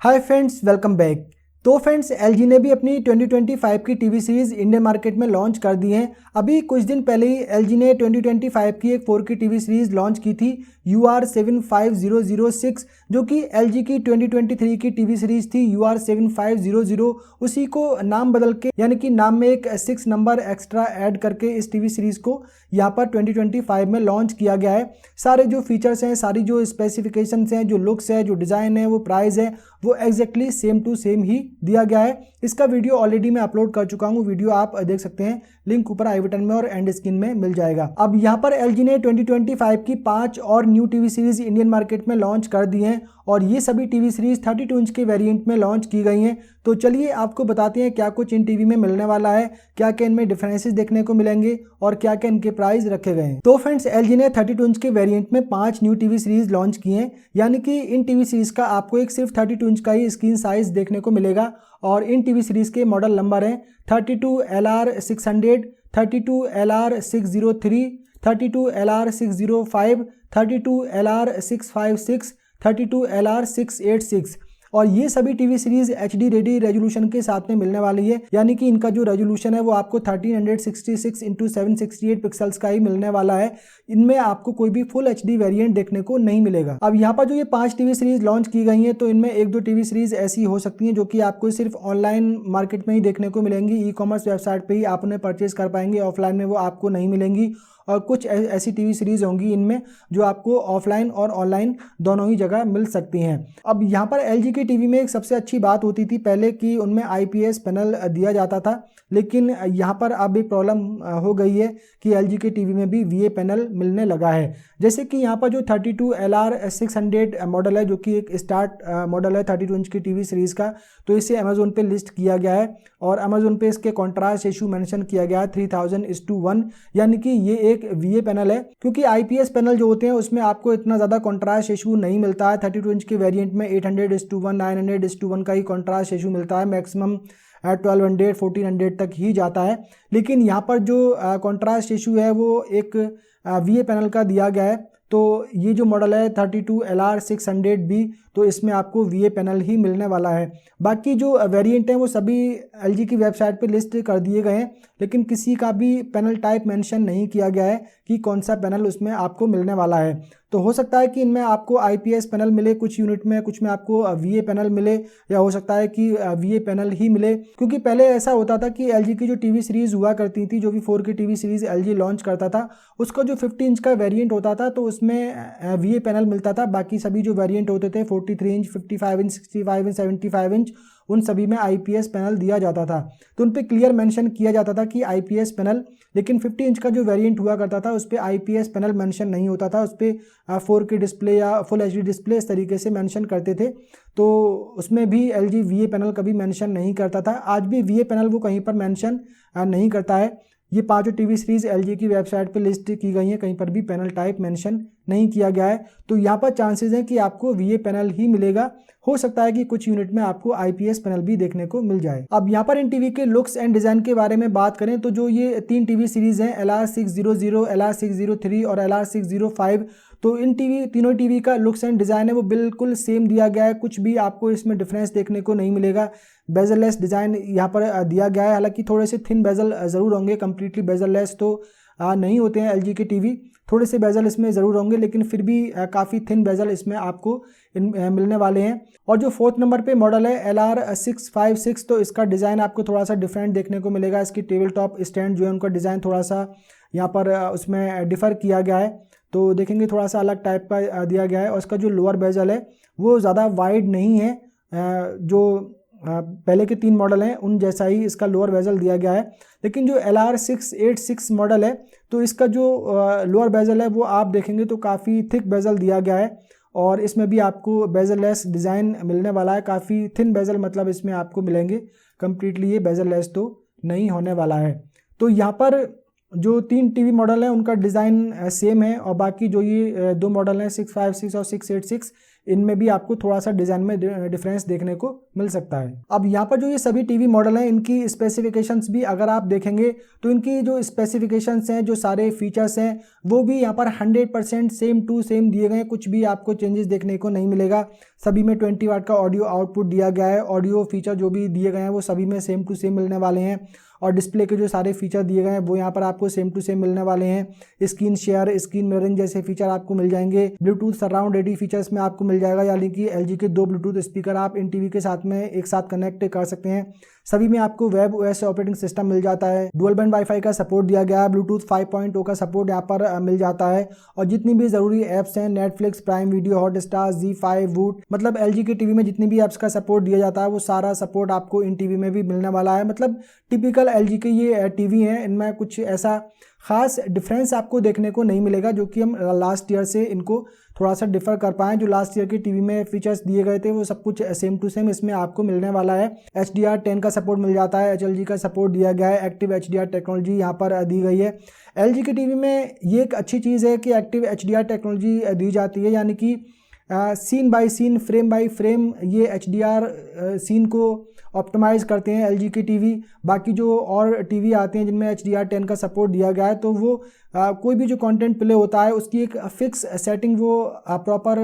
Hi friends, welcome back. तो friends, LG ने भी अपनी 2025 की टीवी सीरीज़ इंडियन मार्केट में लॉन्च कर दी है। अभी कुछ दिन पहले ही एलजी ने 2025 की एक 4K टीवी सीरीज़ लॉन्च की थी UR75006, जो कि एलजी की 2023 की टीवी सीरीज़ थी UR7500। उसी को नाम बदल के, यानी कि नाम में एक 6 नंबर एक्स्ट्रा ऐड करके इस टीवी सीरीज़ को यहाँ पर 2025 में लॉन्च किया गया है। सारे जो फीचर्स हैं, सारी जो स्पेसिफिकेशंस हैं, जो लुक्स है, जो डिज़ाइन है, वो प्राइस है, वो एग्जैक्टली सेम टू सेम ही दिया गया है। इसका वीडियो ऑलरेडी मैं अपलोड कर चुका हूँ, वीडियो आप देख सकते हैं, लिंक ऊपर आई बटन में और एंड स्क्रीन में मिल जाएगा। अब यहाँ पर एलजी ने 2025 की 5 और new TV series Indian market में लॉन्च कर दी हैं और ये सभी टीवी सीरीज 32 इंच के वेरिएंट में लॉन्च की गई हैं। तो चलिए आपको बताते हैं क्या कुछ इन टीवी में मिलने वाला है, क्या क्या इनमें डिफरेंसेस देखने को मिलेंगे और क्या क्या इनके प्राइस रखे गए हैं। तो फ्रेंड्स, एलजी ने 32 इंच के वेरिएंट में 5 न्यू टीवी सीरीज लॉन्च की हैं, यानी कि इन टीवी सीरीज का आपको एक सिर्फ 32 इंच का ही स्क्रीन साइज देखने को मिलेगा। और इन टीवी सीरीज के मॉडल नंबर हैं 32LR600, 32LR603, 32LR605, 32LR656, 32LR686। और ये सभी TV series HD ready resolution के साथ में मिलने वाली है, यानी कि इनका जो रेजोल्यूशन है वो आपको 1366 × 768 पिक्सल्स का ही मिलने वाला है। इनमें आपको कोई भी फुल HD वेरिएंट देखने को नहीं मिलेगा। अब यहाँ पर जो ये 5 टीवी सीरीज लॉन्च की गई हैं, तो इनमें 1-2 टीवी सीरीज ऐसी हो सकती हैं जो कि आपको सिर्फ ऑनलाइन मार्केट में ही देखने को मिलेंगी, ई-कॉमर्स वेबसाइट पर ही आप उन्हें परचेज कर पाएंगे, ऑफलाइन में वो आपको नहीं मिलेंगी। और कुछ ऐसी टीवी सीरीज होंगी इनमें जो आपको ऑफलाइन और ऑनलाइन दोनों ही जगह मिल सकती हैं। अब यहाँ पर एलजी की टीवी में एक सबसे अच्छी बात होती थी पहले कि उनमें IPS पैनल दिया जाता था, लेकिन यहाँ पर अब एक प्रॉब्लम हो गई है कि एलजी के टीवी में भी VA पैनल मिलने लगा है। जैसे कि यहाँ पर जो 32LR600 मॉडल है, जो कि एक स्टार्ट मॉडल है 32 इंच की टीवी सीरीज का, तो इसे अमेजोन पे लिस्ट किया गया है और अमेजोन पे इसके कॉन्ट्रास्ट रेशियो मेंशन किया गया है 3000:1, यानी कि ये एक VA पैनल है। क्योंकि IPS पैनल जो होते हैं उसमें आपको इतना ज़्यादा कॉन्ट्रास्ट रेशियो नहीं मिलता है। 32 इंच के वेरिएंट में 800:1, 900:1 का ही कॉन्ट्रास्ट रेशियो मिलता है, मैक्सिमम 1200, 1400 तक ही जाता है। लेकिन यहाँ पर जो कॉन्ट्रास्ट रेशियो है वो एक VA पैनल का दिया गया है। तो ये जो मॉडल है 32LR600B, तो इसमें आपको VA पैनल ही मिलने वाला है। बाकी जो वेरिएंट हैं वो सभी एलजी की वेबसाइट पे लिस्ट कर दिए गए हैं, लेकिन किसी का भी पैनल टाइप मेंशन नहीं किया गया है कि कौन सा पैनल उसमें आपको मिलने वाला है। तो हो सकता है कि इनमें आपको IPS पैनल मिले कुछ यूनिट में, कुछ में आपको VA पैनल मिले, या हो सकता है कि VA पैनल ही मिले। क्योंकि पहले ऐसा होता था कि एलजी की जो टीवी सीरीज हुआ करती थी, जो भी 4K TV series LG launch करता था, उसका जो 50 इंच का वेरिएंट होता था तो उसमें VA पैनल मिलता था। बाकी सभी जो वेरिएंट होते थे 43 इंच, 55 इंच, 65 इंच, 75 इंच, उन सभी में IPS पैनल दिया जाता था। तो उन पे क्लियर मेंशन किया जाता था कि IPS पैनल, लेकिन 50 इंच का जो वेरिएंट हुआ करता था उस पर IPS पैनल मेंशन नहीं होता था। उस पर 4K डिस्प्ले या फुल HD डिस्प्ले इस तरीके से मेंशन करते थे। तो उसमें भी एलजी VA पैनल कभी मेंशन नहीं करता था। आज भी VA पैनल वो कहीं पर मेंशन नहीं करता है। ये 5 टीवी सीरीज एलजी की वेबसाइट पे लिस्ट की गई हैं, कहीं पर भी पैनल टाइप मेंशन नहीं किया गया है। तो यहाँ पर चांसेस हैं कि आपको VA पैनल ही मिलेगा। हो सकता है कि कुछ यूनिट में आपको IPS पैनल भी देखने को मिल जाए। अब यहाँ पर इन टीवी के लुक्स एंड डिज़ाइन के बारे में बात करें तो जो ये 3 टीवी सीरीज हैं LR600, LR603 और LR605, तो इन तीनों टीवी का लुक्स एंड डिज़ाइन है वो बिल्कुल सेम दिया गया है। कुछ भी आपको इसमें डिफरेंस देखने को नहीं मिलेगा। बेजललेस डिज़ाइन यहाँ पर दिया गया है, हालांकि थोड़े से थिन बेजल ज़रूर होंगे, कंप्लीटली बेजललेस तो नहीं होते हैं एलजी के टीवी, थोड़े से बेजल इसमें ज़रूर होंगे, लेकिन फिर भी काफ़ी थिन बेजल इसमें आपको मिलने वाले हैं। और जो 4th नंबर पे मॉडल है LR656, तो इसका डिज़ाइन आपको थोड़ा सा डिफरेंट देखने को मिलेगा। इसकी टेबल टॉप स्टैंड जो है उनका डिज़ाइन थोड़ा सा यहाँ पर उसमें डिफ़र किया गया है, तो देखेंगे थोड़ा सा अलग टाइप का दिया गया है। और इसका जो लोअर बेजल है वो ज़्यादा वाइड नहीं है, जो पहले के 3 मॉडल हैं उन जैसा ही इसका लोअर बेजल दिया गया है। लेकिन जो LR686 मॉडल है तो इसका जो लोअर बेजल है वो आप देखेंगे तो काफ़ी थिक बेजल दिया गया है और इसमें भी आपको बेजल लेस डिज़ाइन मिलने वाला है। काफ़ी थिन बेजल मतलब इसमें आपको मिलेंगे, कंप्लीटली ये बेजल लेस तो नहीं होने वाला है। तो यहाँ पर जो 3 टीवी मॉडल हैं उनका डिज़ाइन सेम है और बाकी जो ये 2 मॉडल हैं 656 और 686, इनमें भी आपको थोड़ा सा डिज़ाइन में डिफरेंस देखने को मिल सकता है। अब यहाँ पर जो ये सभी टीवी मॉडल हैं, इनकी स्पेसिफिकेशंस भी अगर आप देखेंगे तो इनकी जो स्पेसिफिकेशंस हैं, जो सारे फीचर्स हैं, वो भी यहाँ पर 100% सेम टू सेम दिए गए हैं। कुछ भी आपको चेंजेस देखने को नहीं मिलेगा। सभी में 20 वाट का ऑडियो आउटपुट दिया गया है। ऑडियो फीचर जो भी दिए गए हैं वो सभी में सेम टू सेम मिलने वाले हैं, और डिस्प्ले के जो सारे फीचर दिए गए हैं वो यहाँ पर आपको सेम टू सेम मिलने वाले हैं। स्क्रीन शेयर, स्क्रीन मिररिंग जैसे फीचर आपको मिल जाएंगे। ब्लूटूथ सराउंड 80 फीचर्स में आपको मिल जाएगा, यानी कि LG के 2 ब्लूटूथ स्पीकर आप इन टीवी के साथ में एक साथ कनेक्ट कर सकते हैं। सभी में आपको वेब OS ऑपरेटिंग सिस्टम मिल जाता है। डुअल बैंड वाईफाई का सपोर्ट दिया गया है। ब्लूटूथ 5.0 का सपोर्ट यहाँ पर मिल जाता है, और जितनी भी ज़रूरी ऐप्स हैं, Netflix, prime video, Hotstar, ZEE5, वूट, मतलब LG के टीवी में जितनी भी ऐप्स का सपोर्ट दिया जाता है वो सारा सपोर्ट आपको इन टीवी में भी मिलने वाला है। मतलब टिपिकल LG के ये टीवी हैं, इनमें कुछ ऐसा खास डिफरेंस आपको देखने को नहीं मिलेगा, जो कि हम लास्ट ईयर से इनको थोड़ा सा डिफर कर पाएँ। जो लास्ट ईयर की टीवी में फीचर्स दिए गए थे वो सब कुछ सेम टू सेम इसमें आपको मिलने वाला है। HDR10 का सपोर्ट मिल जाता है, HLG का सपोर्ट दिया गया है, एक्टिव HDR टेक्नोलॉजी यहाँ पर दी गई है। LG की टीवी में ये एक अच्छी चीज़ है कि एक्टिव HDR टेक्नोलॉजी दी जाती है, यानी कि scene by scene, frame by frame ये HDR सीन को ऑप्टिमाइज़ करते हैं LG की टीवी। बाकी जो और टीवी आते हैं जिनमें HDR10 का सपोर्ट दिया गया है, तो वो कोई भी जो कंटेंट प्ले होता है उसकी एक फिक्स सेटिंग वो प्रॉपर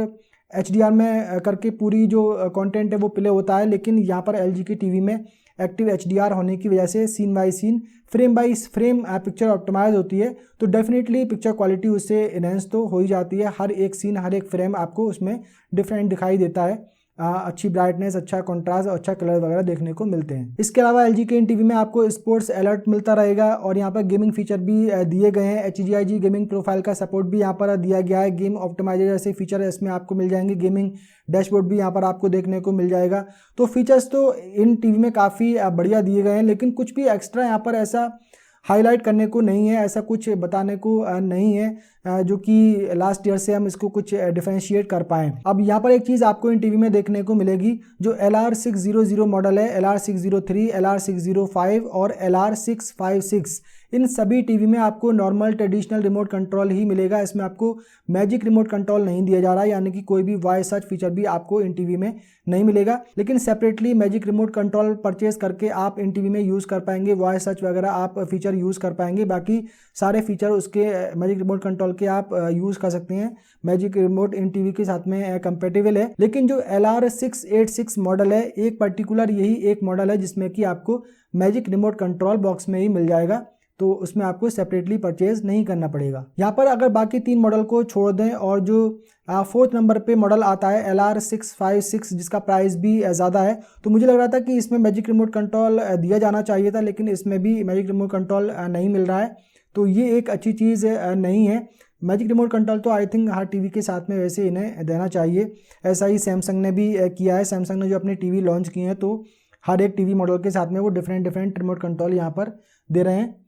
HDR में करके पूरी जो कंटेंट है वो प्ले होता है। लेकिन यहाँ पर LG की टीवी में एक्टिव HDR होने की वजह से scene by scene, frame by frame picture optimise होती है, तो डेफिनेटली पिक्चर क्वालिटी उससे इनहेंस तो हो ही जाती है। हर एक सीन, हर एक फ्रेम आपको उसमें डिफरेंट दिखाई देता है। अच्छी ब्राइटनेस, अच्छा कंट्रास्ट और अच्छा कलर वगैरह देखने को मिलते हैं। इसके अलावा LG के इन टीवी में आपको स्पोर्ट्स अलर्ट मिलता रहेगा, और यहाँ पर गेमिंग फीचर भी दिए गए हैं। HGIG गेमिंग प्रोफाइल का सपोर्ट भी यहाँ पर दिया गया है। गेम ऑप्टिमाइजर जैसे फीचर इसमें आपको मिल जाएंगे। गेमिंग डैशबोर्ड भी यहाँ पर आपको देखने को मिल जाएगा। तो फीचर्स तो इन टीवी में काफ़ी बढ़िया दिए गए हैं, लेकिन कुछ भी एक्स्ट्रा यहाँ पर ऐसा हाईलाइट करने को नहीं है, ऐसा कुछ बताने को नहीं है जो कि लास्ट ईयर से हम इसको कुछ डिफरेंशिएट कर पाएँ। अब यहाँ पर एक चीज़ आपको इन टीवी में देखने को मिलेगी, जो LR600 मॉडल है, LR603, LR605 और LR656, इन सभी टीवी में आपको नॉर्मल ट्रेडिशनल रिमोट कंट्रोल ही मिलेगा। इसमें आपको मैजिक रिमोट कंट्रोल नहीं दिया जा रहा है, यानी कि कोई भी वॉइस सर्च फीचर भी आपको इन टीवी में नहीं मिलेगा। लेकिन separately magic remote control purchase करके आप इन टीवी में यूज़ कर पाएंगे, वॉइस सर्च वगैरह आप फीचर यूज़ कर पाएंगे। बाकी सारे फीचर उसके मैजिक रिमोट कंट्रोल के आप यूज़ कर सकते हैं। मैजिक रिमोट इन टीवी के साथ में कंपेटेबल है। लेकिन जो LR686 मॉडल है, एक पर्टिकुलर यही एक मॉडल है जिसमें कि आपको मैजिक रिमोट कंट्रोल बॉक्स में ही मिल जाएगा, तो उसमें आपको सेपरेटली परचेज नहीं करना पड़ेगा। यहाँ पर अगर बाकी 3 मॉडल को छोड़ दें और जो 4th नंबर पे मॉडल आता है LR656, जिसका प्राइस भी ज़्यादा है, तो मुझे लग रहा था कि इसमें मैजिक रिमोट कंट्रोल दिया जाना चाहिए था, लेकिन इसमें भी मैजिक रिमोट कंट्रोल नहीं मिल रहा है। तो ये एक अच्छी चीज़ नहीं है। मैजिक रिमोट कंट्रोल तो आई थिंक हर टीवी के साथ में वैसे इन्हें देना चाहिए। ऐसा ही सैमसंग ने भी किया है। सैमसंग ने जो अपने टीवी लॉन्च किए हैं, तो हर एक टीवी मॉडल के साथ में वो डिफरेंट रिमोट कंट्रोल यहाँ पर दे रहे हैं।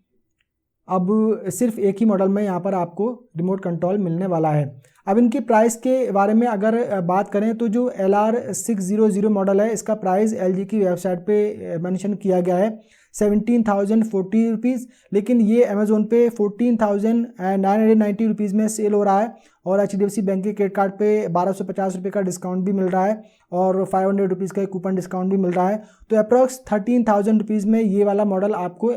अब सिर्फ एक ही मॉडल में यहाँ पर आपको रिमोट कंट्रोल मिलने वाला है। अब इनकी प्राइस के बारे में अगर बात करें, तो जो LR600 मॉडल है, इसका प्राइस LG की वेबसाइट पे मेंशन किया गया है 17,040 रुपीज़, लेकिन ये अमेज़ोन पे 14,990 रुपीज़ में सेल हो रहा है। और HDFC बैंक के क्रेडिट कार्ड पे 1250 रुपये का डिस्काउंट भी मिल रहा है, और 500 रुपीज़ का कूपन डिस्काउंट भी मिल रहा है। तो अप्रॉक्स 13,000 रुपीज़ में ये वाला मॉडल आपको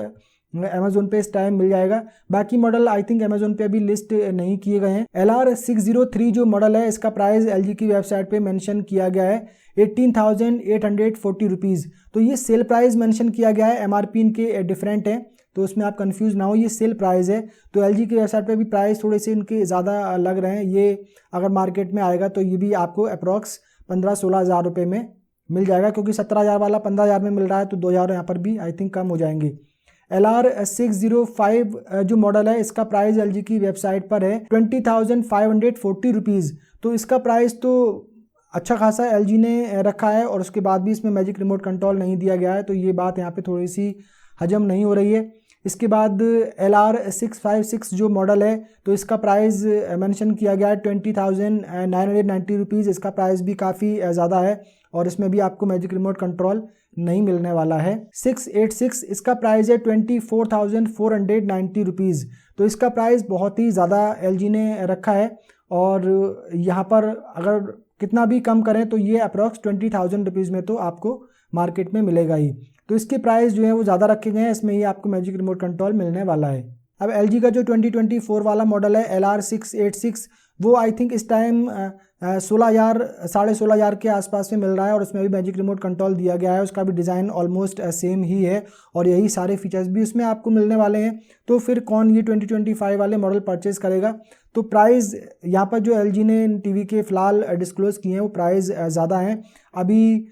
अमेज़ोन पे इस टाइम मिल जाएगा। बाकी मॉडल आई थिंक अमेज़ोन पे अभी लिस्ट नहीं किए गए हैं। LR603 जो मॉडल है, इसका प्राइस LG की वेबसाइट पे मेंशन किया गया है 18,840 रुपीज़। तो ये सेल प्राइस मेंशन किया गया है, MRP इनके डिफरेंट है, तो उसमें आप कंफ्यूज ना हो, ये सेल प्राइस है। तो LG की वेबसाइट पे भी प्राइस थोड़े से इनके ज़्यादा लग रहे हैं। ये अगर मार्केट में आएगा तो ये भी आपको अप्रॉक्स 15-16 हज़ार रुपये में मिल जाएगा, क्योंकि 17,000 वाला 15,000 में मिल रहा है, तो 2,000 यहाँ पर भी आई थिंक कम हो जाएंगे। LR605 जो मॉडल है, इसका प्राइस LG की वेबसाइट पर है 20,540 रुपीज़। तो इसका प्राइस तो अच्छा खासा LG ने रखा है, और उसके बाद भी इसमें मैजिक रिमोट कंट्रोल नहीं दिया गया है, तो ये बात यहाँ पे थोड़ी सी हजम नहीं हो रही है। इसके बाद LR656 जो मॉडल है, तो इसका प्राइस मेंशन किया गया है 20,990 रुपीज़। इसका प्राइस भी काफ़ी ज़्यादा है, और इसमें भी आपको मैजिक रिमोट कंट्रोल नहीं मिलने वाला है। 686 इसका प्राइस है 24,490 रुपीज़। तो इसका प्राइस बहुत ही ज़्यादा LG ने रखा है, और यहाँ पर अगर कितना भी कम करें तो ये अप्रॉक्स 20,000 रुपीज़ में तो आपको मार्केट में मिलेगा ही। तो इसके प्राइस जो है वो ज़्यादा रखे गए हैं, इसमें ही आपको मैजिक रिमोट कंट्रोल मिलने वाला है। अब LG का जो 2024 वाला मॉडल है LR686, वो आई थिंक इस टाइम 16,000 16,500 के आसपास में मिल रहा है और उसमें भी मैजिक रिमोट कंट्रोल दिया गया है। उसका भी डिज़ाइन ऑलमोस्ट सेम ही है और यही सारे फीचर्स भी उसमें आपको मिलने वाले हैं। तो फिर कौन ये 2025 वाले मॉडल परचेज़ करेगा? तो प्राइस यहाँ पर जो LG ने टीवी के फ़िलहाल डिस्क्लोज़ किए हैं वो प्राइस ज़्यादा हैं। अभी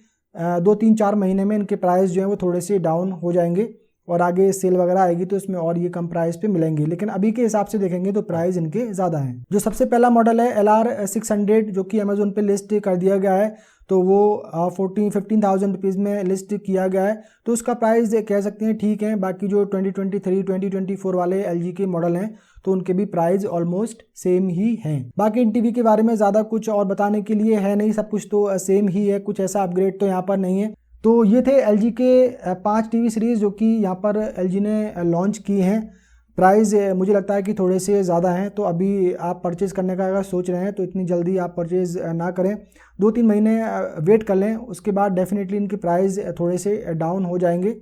2-3-4 महीने में इनके प्राइस जो है वो थोड़े से डाउन हो जाएंगे और आगे सेल वगैरह आएगी तो इसमें और ये कम प्राइस पे मिलेंगे, लेकिन अभी के हिसाब से देखेंगे तो प्राइस इनके ज़्यादा हैं। जो सबसे पहला मॉडल है LR600 जो कि अमेज़ोन पे लिस्ट कर दिया गया है, तो वो 15,000 रुपीज़ में लिस्ट किया गया है। तो उसका प्राइस कह सकते हैं ठीक है। बाकी जो 2023 2024 वाले LG के मॉडल हैं तो उनके भी प्राइस ऑलमोस्ट सेम ही हैं। बाकी इन टीवी के बारे में ज़्यादा कुछ और बताने के लिए है नहीं, सब कुछ तो सेम ही है, कुछ ऐसा अपग्रेड तो यहाँ पर नहीं है। तो ये थे LG के 5 टीवी सीरीज़ जो कि यहाँ पर LG ने लॉन्च की हैं। प्राइस मुझे लगता है कि थोड़े से ज़्यादा हैं, तो अभी आप परचेज़ करने का अगर सोच रहे हैं तो इतनी जल्दी आप परचेज़ ना करें, 2-3 महीने वेट कर लें, उसके बाद डेफिनेटली इनके प्राइस थोड़े से डाउन हो जाएंगे।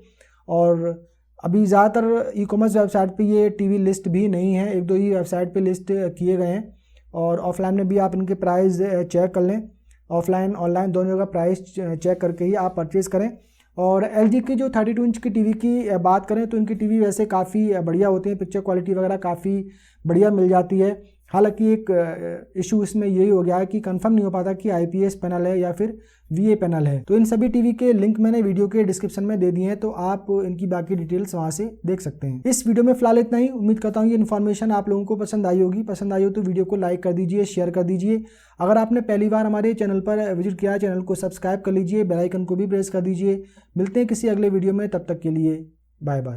और अभी ज़्यादातर ई-कॉमर्स वेबसाइट पे ये टीवी लिस्ट भी नहीं है, 1-2 ही वेबसाइट पे लिस्ट किए गए हैं। और ऑफलाइन में भी आप इनके प्राइस चेक कर लें, ऑफलाइन ऑनलाइन दोनों का प्राइस चेक करके ही आप परचेज़ करें। और LG की जो 32 इंच की टीवी की बात करें तो इनकी टीवी वैसे काफ़ी बढ़िया होती है, पिक्चर क्वालिटी वगैरह काफ़ी बढ़िया मिल जाती है। हालांकि एक इशू इसमें यही हो गया है कि कंफर्म नहीं हो पाता कि IPS पैनल है या फिर VA पैनल है। तो इन सभी टीवी के लिंक मैंने वीडियो के डिस्क्रिप्शन में दे दिए हैं, तो आप इनकी बाकी डिटेल्स वहां से देख सकते हैं। इस वीडियो में फिलहाल इतना ही। उम्मीद करता हूँ ये इन्फॉर्मेशन आप लोगों को पसंद आई होगी। पसंद आई हो तो वीडियो को लाइक कर दीजिए, शेयर कर दीजिए। अगर आपने पहली बार हमारे चैनल पर विजिट किया है, चैनल को सब्सक्राइब कर लीजिए, बेल आइकन को भी प्रेस कर दीजिए। मिलते हैं किसी अगले वीडियो में, तब तक के लिए बाय बाय।